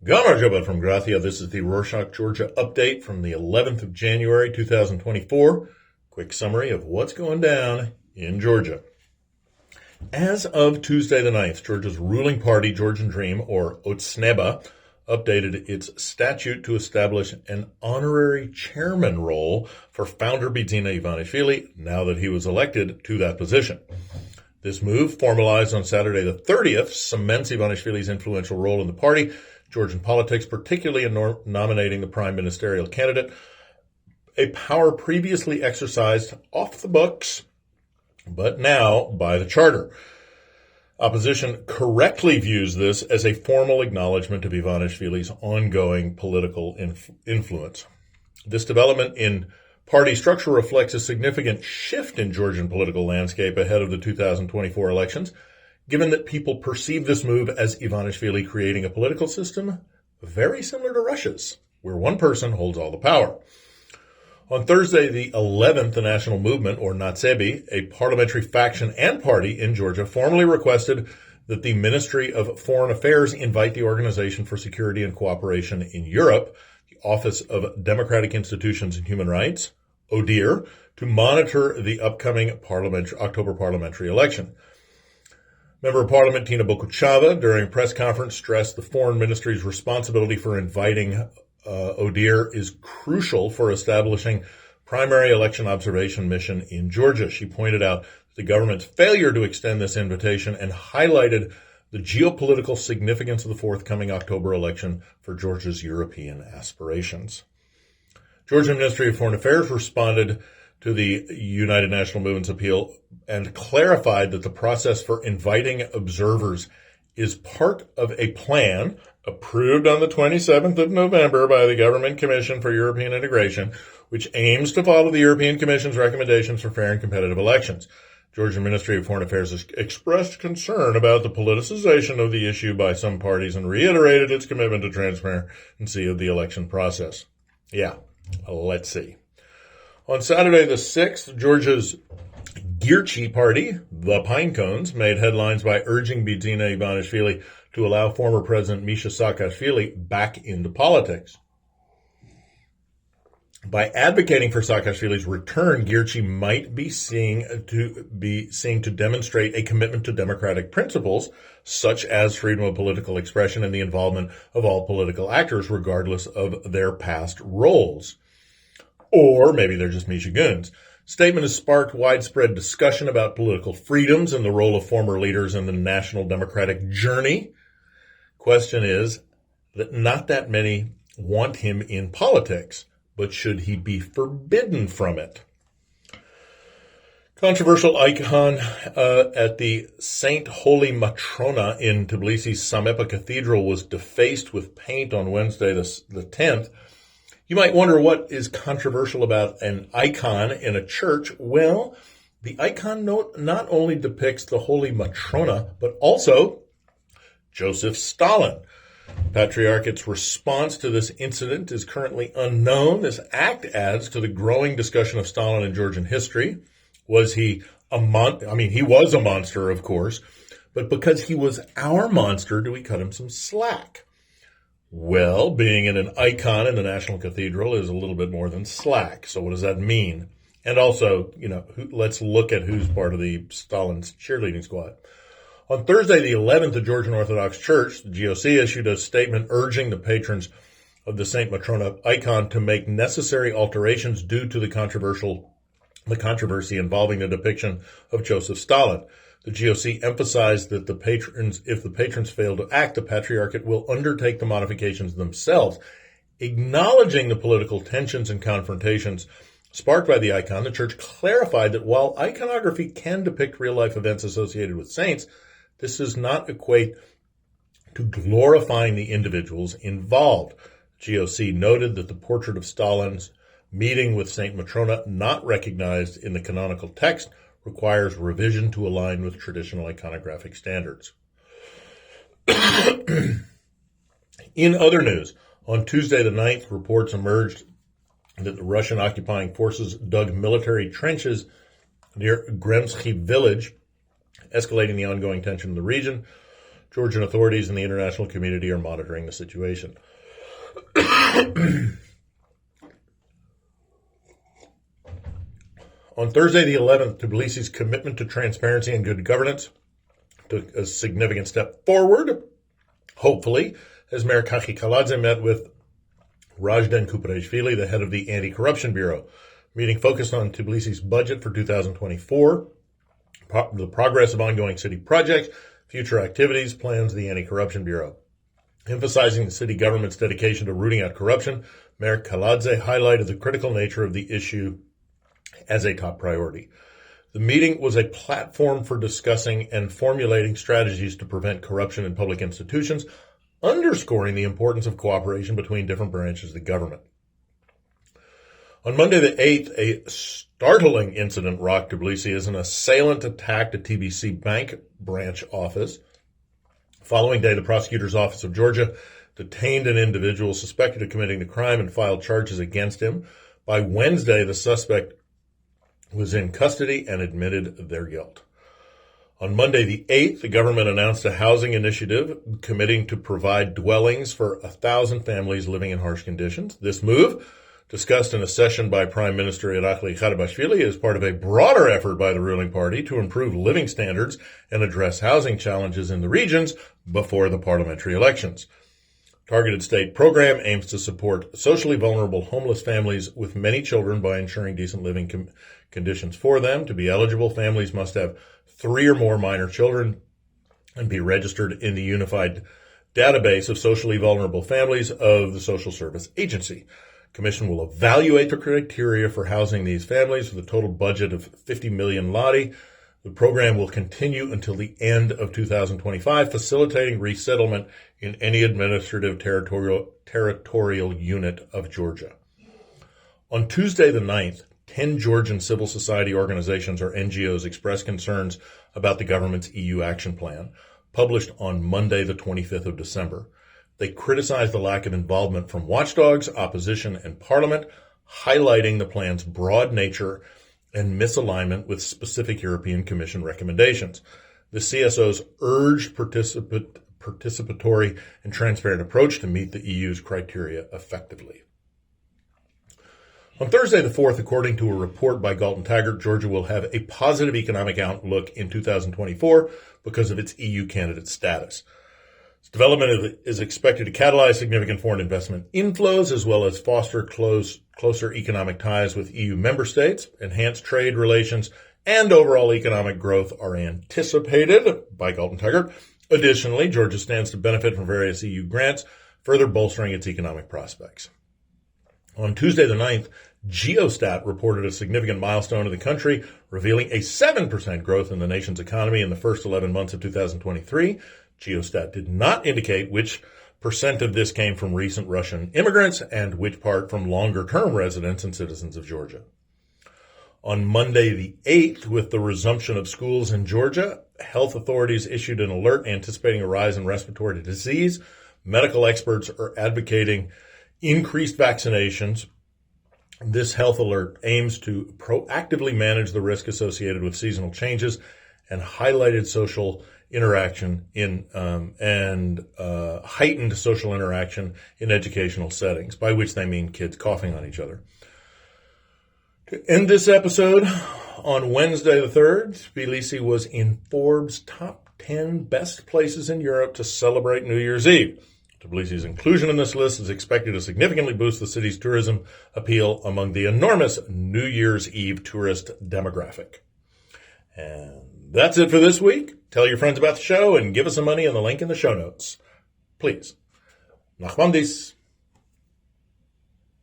Gamarjaba from Gracia. This is the Rorshok, Georgia update from the 11th of January, 2024. Quick summary of what's going down in Georgia. As of Tuesday the 9th, Georgia's ruling party, Georgian Dream, or Otsneba, updated its statute to establish an honorary chairman role for founder Bidzina Ivanishvili now that he was elected to that position. This move, formalized on Saturday the 30th, cements Ivanishvili's influential role in the party, Georgian politics, particularly in nominating the prime ministerial candidate, a power previously exercised off the books, but now by the charter. Opposition correctly views this as a formal acknowledgement of Ivanishvili's ongoing political influence. This development in party structure reflects a significant shift in Georgian political landscape ahead of the 2024 elections, given that people perceive this move as Ivanishvili creating a political system very similar to Russia's, where one person holds all the power. On Thursday, the 11th, the National Movement, or Natsebi, a parliamentary faction and party in Georgia, formally requested that the Ministry of Foreign Affairs invite the Organization for Security and Cooperation in Europe, the Office of Democratic Institutions and Human Rights, ODIHR, to monitor the upcoming October parliamentary election. Member of Parliament Tina Bokuchava, during a press conference, stressed the Foreign Ministry's responsibility for inviting ODIHR is crucial for establishing primary election observation mission in Georgia. She pointed out the government's failure to extend this invitation and highlighted the geopolitical significance of the forthcoming October election for Georgia's European aspirations. Georgian Ministry of Foreign Affairs responded to the United National Movement's appeal and clarified that the process for inviting observers is part of a plan approved on the 27th of November by the Government Commission for European Integration, which aims to follow the European Commission's recommendations for fair and competitive elections. Georgian Ministry of Foreign Affairs has expressed concern about the politicization of the issue by some parties and reiterated its commitment to transparency of the election process. Yeah, let's see. On Saturday the 6th, Georgia's Girchi party, the Pinecones, made headlines by urging Bidzina Ivanishvili to allow former President Misha Saakashvili back into politics. By advocating for Saakashvili's return, Girchi might be seen to demonstrate a commitment to democratic principles, such as freedom of political expression and the involvement of all political actors, regardless of their past roles. Or maybe they're just Misha goons. Statement has sparked widespread discussion about political freedoms and the role of former leaders in the national democratic journey. Question is that not that many want him in politics, but should he be forbidden from it? Controversial icon at the Saint Holy Matrona in Tbilisi's Samepa Cathedral was defaced with paint on Wednesday the 10th. You might wonder what is controversial about an icon in a church. Well, the icon not only depicts the Holy Matrona, but also Joseph Stalin. The Patriarchate's response to this incident is currently unknown. This act adds to the growing discussion of Stalin in Georgian history. Was he he was a monster, of course, but because he was our monster, do we cut him some slack? Well, being an icon in the National Cathedral is a little bit more than slack. So what does that mean? And also, let's look at who's part of the Stalin's cheerleading squad. On Thursday, the 11th, the Georgian Orthodox Church, the GOC, issued a statement urging the patrons of the Saint Matrona icon to make necessary alterations due to the controversy involving the depiction of Joseph Stalin. The GOC emphasized that if the patrons fail to act, the Patriarchate will undertake the modifications themselves. Acknowledging the political tensions and confrontations sparked by the icon, the church clarified that while iconography can depict real-life events associated with saints, this does not equate to glorifying the individuals involved. GOC noted that the portrait of Stalin's meeting with Saint Matrona, not recognized in the canonical text, requires revision to align with traditional iconographic standards. In other news, on Tuesday the 9th, reports emerged that the Russian occupying forces dug military trenches near Gremiskhevi village, escalating the ongoing tension in the region. Georgian authorities and the international community are monitoring the situation. On Thursday the 11th, Tbilisi's commitment to transparency and good governance took a significant step forward, hopefully, as Mayor Kaladze met with Rajden Kupreshvili, the head of the Anti-Corruption Bureau. Meeting focused on Tbilisi's budget for 2024, the progress of ongoing city projects, future activities, plans of the Anti-Corruption Bureau. Emphasizing the city government's dedication to rooting out corruption, Mayor Kaladze highlighted the critical nature of the issue as a top priority. The meeting was a platform for discussing and formulating strategies to prevent corruption in public institutions, underscoring the importance of cooperation between different branches of the government. On Monday the 8th, a startling incident rocked Tbilisi as an assailant attacked a TBC Bank branch office. Following day, the prosecutor's office of Georgia detained an individual suspected of committing the crime and filed charges against him. By Wednesday, the suspect was in custody and admitted their guilt. On Monday the 8th, the government announced a housing initiative committing to provide dwellings for 1,000 families living in harsh conditions. This move, discussed in a session by Prime Minister Ivanishvili, is part of a broader effort by the ruling party to improve living standards and address housing challenges in the regions before the parliamentary elections. Targeted state program aims to support socially vulnerable homeless families with many children by ensuring decent living conditions for them. To be eligible, families must have 3 or more minor children and be registered in the unified database of socially vulnerable families of the Social Service Agency. Commission will evaluate the criteria for housing these families with a total budget of 50 million lari. The program will continue until the end of 2025, facilitating resettlement in any administrative territorial unit of Georgia. On Tuesday the 9th, 10 Georgian civil society organizations or NGOs expressed concerns about the government's EU action plan, published on Monday the 25th of December. They criticized the lack of involvement from watchdogs, opposition, and parliament, highlighting the plan's broad nature and misalignment with specific European Commission recommendations. The CSOs urged participatory and transparent approach to meet the EU's criteria effectively. On Thursday the 4th, according to a report by Galton Taggart, Georgia will have a positive economic outlook in 2024 because of its EU candidate status. Its development is expected to catalyze significant foreign investment inflows as well as foster closer economic ties with EU member states. Enhanced trade relations and overall economic growth are anticipated by Galton Taggart. Additionally, Georgia stands to benefit from various EU grants, further bolstering its economic prospects. On Tuesday the 9th, Geostat reported a significant milestone in the country, revealing a 7% growth in the nation's economy in the first 11 months of 2023. Geostat did not indicate which percent of this came from recent Russian immigrants and which part from longer-term residents and citizens of Georgia. On Monday the 8th, with the resumption of schools in Georgia, health authorities issued an alert anticipating a rise in respiratory disease. Medical experts are advocating increased vaccinations. This health alert aims to proactively manage the risk associated with seasonal changes and highlighted social interaction and heightened social interaction in educational settings, by which they mean kids coughing on each other. To end this episode, on Wednesday the 3rd, Tbilisi was in Forbes' top 10 best places in Europe to celebrate New Year's Eve. Tbilisi's inclusion in this list is expected to significantly boost the city's tourism appeal among the enormous New Year's Eve tourist demographic. And that's it for this week. Tell your friends about the show and give us some money on the link in the show notes. Please. Nachmandis.